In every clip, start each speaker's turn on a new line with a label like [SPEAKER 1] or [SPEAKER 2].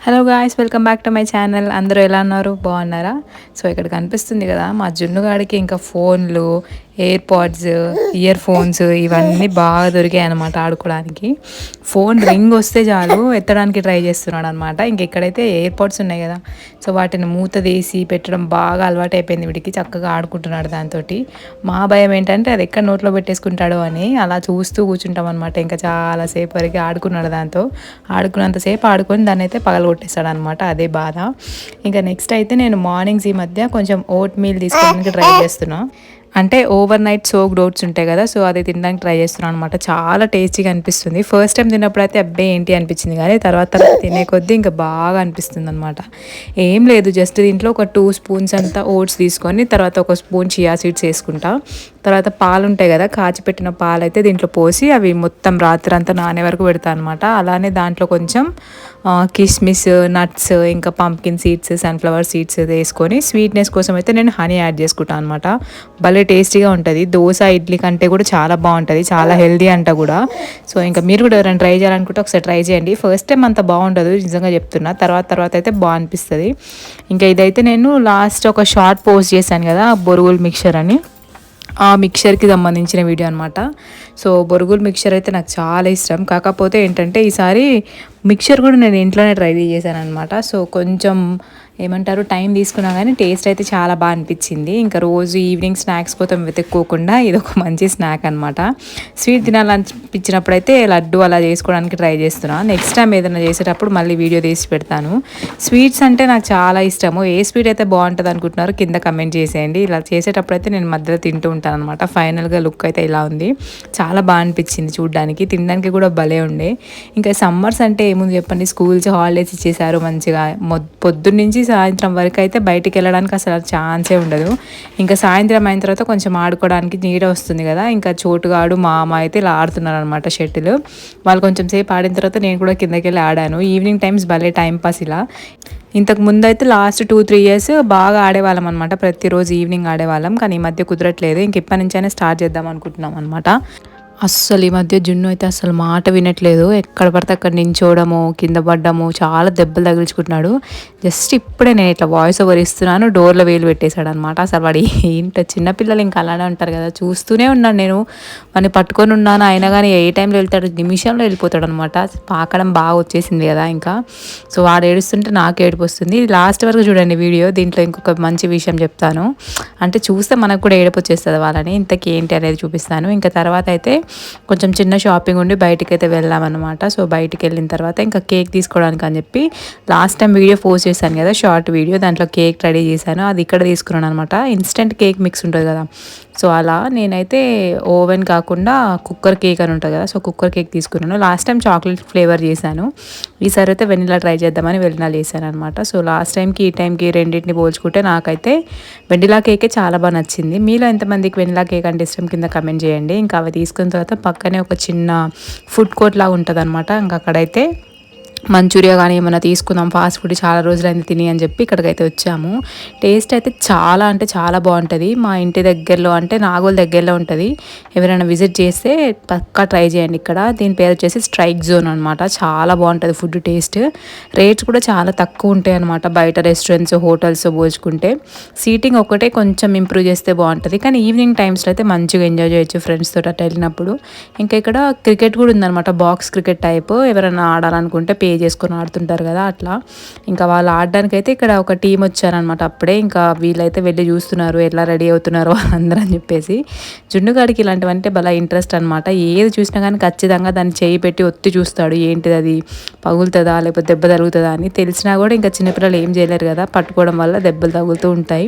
[SPEAKER 1] Hello guys, welcome back to my channel. అందరూ ఎలా ఉన్నారు? బాగున్నారా? సో ఇక్కడ కనిపిస్తుంది కదా మా జున్నుగాడికి ఇంకా ఫోన్లు, ఎయిర్ పాడ్స్, ఇయర్ ఫోన్స్ ఇవన్నీ బాగా దొరికాయి అనమాట ఆడుకోవడానికి. ఫోన్ రింగ్ వస్తే చాలు ఎత్తడానికి ట్రై చేస్తున్నాడు అనమాట. ఇంక ఇక్కడైతే ఎయిర్ పాడ్స్ ఉన్నాయి కదా, సో వాటిని మూత తీసి పెట్టడం బాగా అలవాటు అయిపోయింది వీడికి. చక్కగా ఆడుకుంటున్నాడు దాంతో. మా భయం ఏంటంటే అది ఎక్కడ నోట్లో పెట్టేసుకుంటాడో అని అలా చూస్తూ కూర్చుంటాం అనమాట. ఇంకా చాలాసేపు వరకు ఆడుకున్నాడు దాంతో. ఆడుకున్నంతసేపు ఆడుకొని దాన్ని అయితే పగలగొట్టేస్తాడు అనమాట. అదే బాధ. ఇంకా నెక్స్ట్ అయితే నేను మార్నింగ్స్ ఈ మధ్య కొంచెం ఓట్ మీల్ తీసుకోవడానికి ట్రై చేస్తున్నా. అంటే ఓవర్ నైట్ సోక్డ్ ఓట్స్ ఉంటాయి కదా, సో అది తినడానికి ట్రై చేస్తున్నాను అనమాట. చాలా టేస్టీగా అనిపిస్తుంది. ఫస్ట్ టైం తిన్నప్పుడు అయితే అబ్బే ఏంటి అనిపించింది, కానీ తర్వాత తినే కొద్దీ ఇంకా బాగా అనిపిస్తుంది అనమాట. ఏం లేదు, జస్ట్ దీంట్లో ఒక 2 స్పూన్స్ అంతా ఓట్స్ తీసుకొని తర్వాత ఒక స్పూన్ చియా సీడ్స్ వేసుకుంటా. తర్వాత పాలు ఉంటాయి కదా, కాచిపెట్టిన పాలు అయితే దీంట్లో పోసి అవి మొత్తం రాత్రి అంతా నానే వరకు పెడతా అనమాట. అలానే దాంట్లో కొంచెం కిస్మిస్, నట్స్, ఇంకా పంకిన్ సీడ్స్, సన్ఫ్లవర్ సీడ్స్ వేసుకొని స్వీట్నెస్ కోసం అయితే నేను హనీ యాడ్ చేసుకుంటాను అనమాట. భలే టేస్టీగా ఉంటుంది. దోశ, ఇడ్లీ కంటే కూడా చాలా బాగుంటుంది, చాలా హెల్దీ అంట కూడా. సో ఇంకా మీరు కూడా ఎవరైనా ట్రై చేయాలనుకుంటే ఒకసారి ట్రై చేయండి. ఫస్ట్ టైం అంత బాగుండదు నిజంగా చెప్తున్నా, తర్వాత అయితే బాగా అనిపిస్తుంది. ఇంకా ఇదైతే నేను లాస్ట్ ఒక షార్ట్ పోస్ట్ చేశాను కదా, బొరుగులు మిక్చర్ అని, ఆ మిక్చర్కి సంబంధించిన వీడియో అనమాట. సో బొరుగులు మిక్చర్ అయితే నాకు చాలా ఇష్టం. కాకపోతే ఏంటంటే ఈసారి మిక్చర్ కూడా నేను ఇంట్లోనే ట్రై చేశాను అనమాట. సో కొంచెం ఏమంటారు టైం తీసుకున్నా కానీ టేస్ట్ అయితే చాలా బాగా అనిపించింది. ఇంకా రోజు ఈవినింగ్ స్నాక్స్ కోసం వెతుక్కోకుండా ఇది ఒక మంచి స్నాక్ అనమాట. స్వీట్ తినాలనిపించినప్పుడు అయితే లడ్డు అలా చేసుకోవడానికి ట్రై చేస్తున్నాను. నెక్స్ట్ టైం ఏదైనా చేసేటప్పుడు మళ్ళీ వీడియో తీసి పెడతాను. స్వీట్స్ అంటే నాకు చాలా ఇష్టము. ఏ స్వీట్ అయితే బాగుంటుంది అనుకుంటున్నారో కింద కమెంట్ చేసేయండి. ఇలా చేసేటప్పుడు అయితే నేను మధ్యలో తింటూ ఉంటాను అనమాట. ఫైనల్గా లుక్ అయితే ఇలా ఉంది. చాలా బాగా అనిపించింది చూడడానికి, తినడానికి కూడా భలే ఉండే. ఇంకా సమ్మర్స్ అంటే ఏముంది చెప్పండి, స్కూల్స్ హాలిడేస్ ఇచ్చేసారు మంచిగా. పొద్దున్న నుంచి సాయంత్రం వరకు అయితే బయటికి వెళ్ళడానికి అసలు ఛాన్సే ఉండదు. ఇంకా సాయంత్రం అయిన తర్వాత కొంచెం ఆడుకోవడానికి నీడ వస్తుంది కదా, ఇంకా చోటుగాడు మా అమ్మ అయితే ఇలా ఆడుతున్నారు అనమాట షటిల్. వాళ్ళు కొంచెం సేపు ఆడిన తర్వాత నేను కూడా కిందకి వెళ్ళి ఆడాను. ఈవినింగ్ టైమ్స్ భలే టైంపాస్ ఇలా. ఇంతకు ముందు అయితే లాస్ట్ 2-3 ఇయర్స్ బాగా ఆడేవాళ్ళం అనమాట. ప్రతిరోజు ఈవినింగ్ ఆడేవాళ్ళం, కానీ ఈ మధ్య కుదరట్లేదు. ఇంక ఇప్పటి నుంచైనా స్టార్ట్ చేద్దాం అనుకుంటున్నాం అనమాట. అస్సలు ఈ మధ్య జున్ను అయితే అసలు మాట వినట్లేదు. ఎక్కడ పడితే అక్కడ నించోవడము, కింద పడ్డము, చాలా దెబ్బలు తగిలించుకుంటున్నాడు. జస్ట్ ఇప్పుడే నేను ఇట్లా వాయిస్ ఓవర్ ఇస్తున్నాను, డోర్లో వేలు పెట్టేశాడు అనమాట. అసలు వాడు ఏంటో, చిన్నపిల్లలు ఇంకా అలానే ఉంటారు కదా, చూస్తూనే ఉన్నాను నేను. వాడిని పట్టుకొని ఉన్నాను, అయినా కానీ ఏ టైంలో వెళ్తాడు, నిమిషంలో వెళ్ళిపోతాడు అనమాట. పాకడం బాగా వచ్చేసింది కదా ఇంకా. సో వాడు ఏడుస్తుంటే నాకు ఏడుపు వస్తుంది. లాస్ట్ వరకు చూడండి వీడియో. దీంట్లో ఇంకొక మంచి విషయం చెప్తాను, అంటే చూస్తే మనకు కూడా ఏడుపు వచ్చేస్తుంది వాళ్ళని. ఇంతకీ ఏంటి అనేది చూపిస్తాను. ఇంకా తర్వాత అయితే కొంచెం చిన్న షాపింగ్ ఉండి బయటికి అయితే వెళ్ళామన్నమాట. సో బయటికి వెళ్ళిన తర్వాత ఇంకా కేక్ తీసుకోవడానికి అని చెప్పి లాస్ట్ టైం వీడియో పోస్ట్ చేశాను కదా, షార్ట్ వీడియో, దాంట్లో కేక్ రెడీ చేశాను. అది ఇక్కడ తీసుకున్నాను అనమాట. ఇన్స్టెంట్ కేక్ మిక్స్ ఉంటుంది కదా, సో అలా నేనైతే ఓవెన్ కాకుండా కుక్కర్ కేక్ అని ఉంటుంది కదా, సో కుక్కర్ కేక్ తీసుకున్నాను. లాస్ట్ టైం చాక్లెట్ ఫ్లేవర్ చేశాను, ఈసారి అయితే వెనిలా ట్రై చేద్దామని వెనిలా చేశాను అనమాట. సో లాస్ట్ టైంకి ఈ టైంకి రెండింటిని పోల్చుకుంటే నాకైతే వెనిలా కేకే చాలా బాగా నచ్చింది. మీలో ఎంతమందికి వెనిలా కేక్ అంటే ఇష్టం కింద కమెంట్ చేయండి. ఇంకా అవి తీసుకున్న తర్వాత పక్కనే ఒక చిన్న ఫుడ్ కోర్ట్ లాగా ఉంటుంది అనమాట. ఇంకా అక్కడైతే మంచూరియా కానీ ఏమైనా తీసుకుందాం, ఫాస్ట్ ఫుడ్ చాలా రోజులైంది తిని అని చెప్పి ఇక్కడికైతే వచ్చాము. టేస్ట్ అయితే చాలా అంటే చాలా బాగుంటుంది. మా ఇంటి దగ్గరలో అంటే నాగోల్ దగ్గరలో ఉంటుంది. ఎవరైనా విజిట్ చేస్తే పక్కా ట్రై చేయండి. ఇక్కడ దీని పేరు వచ్చేసి స్ట్రైక్ జోన్ అనమాట. చాలా బాగుంటుంది ఫుడ్ టేస్ట్. రేట్స్ కూడా చాలా తక్కువ ఉంటాయి అనమాట బయట రెస్టారెంట్స్, హోటల్స్ పోల్చుకుంటే. సీటింగ్ ఒకటే కొంచెం ఇంప్రూవ్ చేస్తే బాగుంటుంది, కానీ ఈవినింగ్ టైమ్స్లో అయితే మంచిగా ఎంజాయ్ చేయొచ్చు ఫ్రెండ్స్ తోటి అట్లా వెళ్ళినప్పుడు. ఇంకా ఇక్కడ క్రికెట్ కూడా ఉందన్నమాట, బాక్స్ క్రికెట్ టైప్. ఎవరైనా ఆడాలనుకుంటే పే చేసుకొని ఆడుతుంటారు కదా అట్లా. ఇంకా వాళ్ళు ఆడడానికి అయితే ఇక్కడ ఒక టీం వచ్చారనమాట అప్పుడే. ఇంకా వీళ్ళైతే వెళ్ళి చూస్తున్నారు ఎలా రెడీ అవుతున్నారు వాళ్ళందరూ అని చెప్పేసి. జున్నుగాడికి ఇలాంటివంటే భలే ఇంట్రెస్ట్ అనమాట. ఏది చూసినా కానీ ఖచ్చితంగా దాన్ని చేయి పెట్టి ఒత్తి చూస్తాడు, ఏంటిది అది పగులుతుందా లేకపోతే దెబ్బ తగులుతుందా అని. తెలిసినా కూడా ఇంకా చిన్నపిల్లలు ఏం చేయలేరు కదా, పట్టుకోవడం వల్ల దెబ్బలు తగులుతూ ఉంటాయి.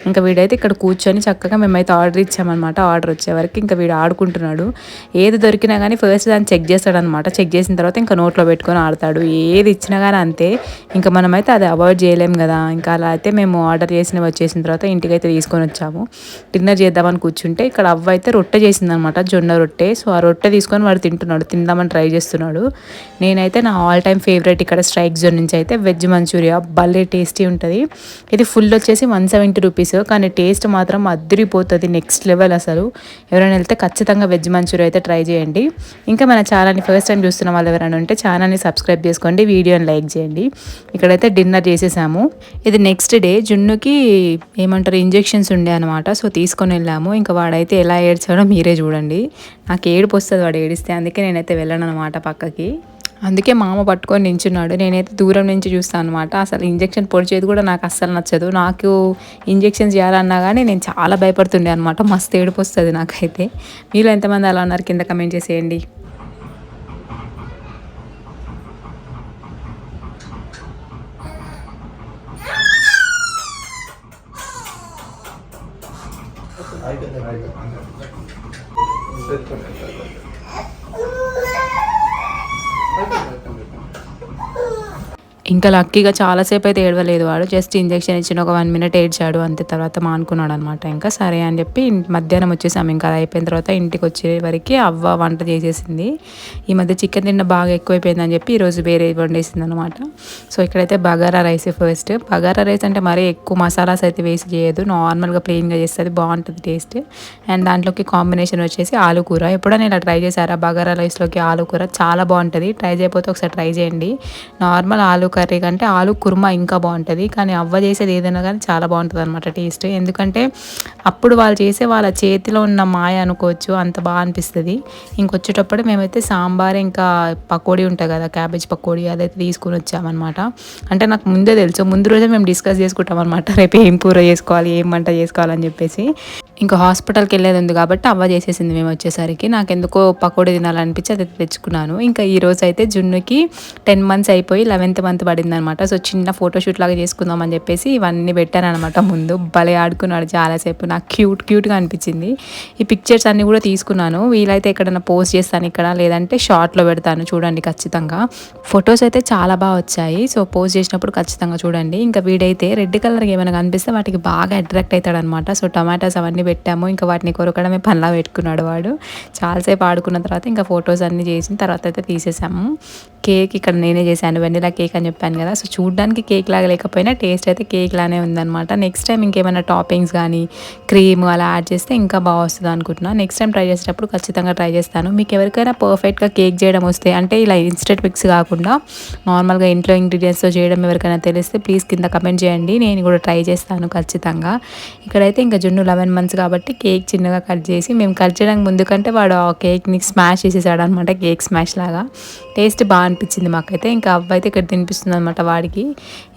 [SPEAKER 1] ఇంకా వీడైతే ఇక్కడ కూర్చొని చక్కగా మేమైతే ఆర్డర్ ఇచ్చామన్నమాట. ఆర్డర్ వచ్చే వరకు ఇంకా వీడు ఆడుకుంటున్నాడు. ఏది దొరికినా కానీ ఫస్ట్ దాన్ని చెక్ చేస్తాడనమాట. చెక్ చేసిన తర్వాత ఇంకా నోట్లో పెట్టుకొని ఆడతాడు. ఏది ఇచ్చినా కానీ అంతే. ఇంకా మనమైతే అది అవాయిడ్ చేయలేము కదా. ఇంకా అలా అయితే మేము ఆర్డర్ చేసినవి వచ్చేసిన తర్వాత ఇంటికైతే తీసుకొని వచ్చాము. డిన్నర్ చేద్దామని కూర్చుంటే ఇక్కడ అవ్వ అయితే రొట్టె చేసిందనమాట, జొన్న రొట్టె. సో ఆ రొట్టె తీసుకొని వాడు తింటున్నాడు, తిందామని ట్రై చేస్తున్నాడు. నేనైతే నా ఆల్ టైమ్ ఫేవరెట్ ఇక్కడ స్ట్రైక్ జోన్ నుంచి అయితే వెజ్ మంచూరియా, భలే టేస్టీ ఉంటుంది. ఇది ఫుల్ వచ్చేసి 170 రూపీస్, కానీ టేస్ట్ మాత్రం అదిరిపోతుంది, నెక్స్ట్ లెవెల్ అసలు. ఎవరైనా వెళ్తే ఖచ్చితంగా వెజ్ మంచూరియా అయితే ట్రై చేయండి. ఇంకా మన ఛానల్ని ఫస్ట్ టైం చూస్తున్న వాళ్ళు ఎవరైనా ఉంటే ఛానల్ని సబ్స్క్రైబ్ చేసుకోండి. చేసుకోండి, వీడియోని లైక్ చేయండి. ఇక్కడైతే డిన్నర్ చేసేసాము. ఇది నెక్స్ట్ డే జున్నుకి ఏమంటారు ఇంజెక్షన్స్ ఉండే అనమాట. సో తీసుకొని వెళ్ళాము. ఇంకా వాడైతే ఎలా ఏడ్చాడో మీరే చూడండి. నాకు ఏడుపు వస్తుంది వాడు ఏడిస్తే, అందుకే నేనైతే వెళ్ళను అనమాట పక్కకి. అందుకే మామ పట్టుకొని నించున్నాడు. నేనైతే దూరం నుంచి చూస్తాను అనమాట. అసలు ఇంజెక్షన్ పొడిచేది కూడా నాకు అస్సలు నచ్చదు. నాకు ఇంజెక్షన్స్ చేయాలన్నా కానీ నేను చాలా భయపడుతుండే అనమాట. మస్తు ఏడుపు వస్తుంది నాకైతే. మీలో ఎంతమంది అలా ఉన్నారు కింద కమెంట్ చేసేయండి. ఇంకా లక్కీగా చాలాసేపు అయితే ఏడవలేదు వాడు. జస్ట్ ఇంజెక్షన్ ఇచ్చిన ఒక 1 మినిట్ ఏడ్చాడు అంతే. తర్వాత మానుకున్నాడు అనమాట. ఇంకా సరే అని చెప్పి మధ్యాహ్నం వచ్చేసాము. ఇంకా అది అయిపోయిన తర్వాత ఇంటికి వచ్చే వరకు అవ్వ వంట చేసేసింది. ఈ మధ్య చికెన్ తిన్న బాగా ఎక్కువైపోయిందని చెప్పి ఈరోజు వేరే వండేసింది అనమాట. సో ఇక్కడైతే bagara rice first. Bagara rice అంటే మరీ ఎక్కువ మసాలాస్ అయితే వేసి చేయదు, నార్మల్గా ప్లెయిన్గా చేస్తుంది, బాగుంటుంది టేస్ట్. అండ్ దాంట్లోకి కాంబినేషన్ వచ్చేసి ఆలు కూర. ఎప్పుడైనా ఇలా ట్రై చేశారా బగారా రైస్లోకి ఆలు కూర? చాలా బాగుంటుంది. ట్రై చేయకపోతే ఒకసారి ట్రై చేయండి. నార్మల్ ఆలు కర్రీ కంటే ఆలు కుర్మా ఇంకా బాగుంటుంది. కానీ అవ్వ చేసేది ఏదైనా కానీ చాలా బాగుంటుంది అనమాట టేస్ట్. ఎందుకంటే అప్పుడు వాళ్ళు చేసే వాళ్ళ చేతిలో ఉన్న మాయ అనుకోవచ్చు, అంత బాగా అనిపిస్తుంది. ఇంకొచ్చేటప్పుడు మేమైతే సాంబార్ ఇంకా పకోడీ ఉంటాయి కదా, క్యాబేజ్ పకోడీ, అదైతే తీసుకుని వచ్చామన్నమాట. అంటే నాకు ముందే తెలుసు, ముందు రోజే మేము డిస్కస్ చేసుకుంటాం అనమాట, రేపు ఏం కూర చేసుకోవాలి, ఏం వంట చేసుకోవాలని చెప్పేసి. ఇంకా హాస్పిటల్కి వెళ్ళేది ఉంది కాబట్టి అవ్వ చేసేసింది మేము వచ్చేసరికి. నాకు ఎందుకో పకోడీ తినాలనిపించి అది తెచ్చుకున్నాను. ఇంకా ఈ రోజు అయితే జున్నుకి 10 months అయిపోయి 11th month పడింది అనమాట. సో చిన్న ఫోటోషూట్ లాగా చేసుకుందాం అని చెప్పేసి ఇవన్నీ పెట్టాను అనమాట ముందు. భలే ఆడుకున్నాడు చాలాసేపు, నాకు క్యూట్గా అనిపించింది. ఈ పిక్చర్స్ అన్నీ కూడా తీసుకున్నాను. వీలైతే ఎక్కడైనా పోస్ట్ చేస్తాను ఇక్కడ, లేదంటే షార్ట్లో పెడతాను చూడండి ఖచ్చితంగా. ఫొటోస్ అయితే చాలా బాగా వచ్చాయి. సో పోస్ట్ చేసినప్పుడు ఖచ్చితంగా చూడండి. ఇంకా వీడైతే రెడ్ కలర్ ఏమైనా కనిపిస్తే వాటికి బాగా అట్రాక్ట్ అవుతాడు అనమాట. సో టమాటాస్ అవన్నీ పెట్టాము. ఇంకా వాటిని కొరకడమే పనిలా పెట్టుకున్నాడు వాడు. చాలాసేపు ఆడుకున్న తర్వాత ఇంకా ఫొటోస్ అన్నీ చేసిన తర్వాత అయితే తీసేసాము. కేక్ ఇక్కడ నేనే చేశాను, వెనిలా కేక్ అని చెప్పాను కదా. సో చూడడానికి కేక్ లాగా లేకపోయినా టేస్ట్ అయితే కేక్ లానే ఉందన్నమాట. నెక్స్ట్ టైం ఇంకేమైనా టాపింగ్స్ కానీ క్రీమ్ అలా యాడ్ చేస్తే ఇంకా బాగా వస్తుంది అనుకుంటున్నాను. నెక్స్ట్ టైం ట్రై చేసేటప్పుడు ఖచ్చితంగా ట్రై చేస్తాను. మీకు ఎవరికైనా పర్ఫెక్ట్గా కేక్ చేయడం వస్తే, అంటే ఇలా ఇన్స్టెంట్ మిక్స్ కాకుండా నార్మల్గా ఇంట్లో ఇంగ్రీడియంట్స్తో చేయడం ఎవరికైనా తెలిస్తే ప్లీజ్ కింద కమెంట్ చేయండి, నేను కూడా ట్రై చేస్తాను ఖచ్చితంగా. ఇక్కడైతే ఇంకా జున్ను 11 months కాబట్టి కేక్ చిన్నగా కట్ చేసి, మేము కట్ చేయడానికి ముందు కంటే వాడు ఆ కేక్ని స్మాష్ చేసేసాడు అనమాట, కేక్ స్మాష్ లాగా. టేస్ట్ బాగా అనిపించింది మాకైతే. ఇంకా అవ్వైతే ఇక్కడ తినిపిస్తుంది అనమాట వాడికి.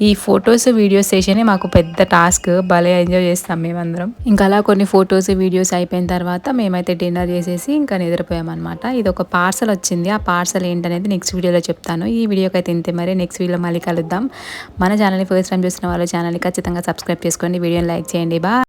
[SPEAKER 1] ఈ ఫొటోస్ వీడియోస్ సెషనే మాకు పెద్ద టాస్క్, భలే ఎంజాయ్ చేస్తాం మేమందరం. ఇంకా అలా కొన్ని ఫొటోస్ వీడియోస్ అయిపోయిన తర్వాత మేమైతే డిన్నర్ చేసేసి ఇంకా నిద్రపోయామన్నమాట. ఇది ఒక పార్సల్ వచ్చింది. ఆ పార్సల్ ఏంటనేది నెక్స్ట్ వీడియోలో చెప్తాను. ఈ వీడియోకి అయితే ఇంతే, మరి నెక్స్ట్ వీడియోలో మళ్ళీ కలుద్దాం. మన ఛానల్ని ఫస్ట్ టైం చూసిన వాళ్ళు ఛానల్ని ఖచ్చితంగా సబ్స్క్రైబ్ చేసుకోండి, వీడియోని లైక్ చేయండి. బాయ్.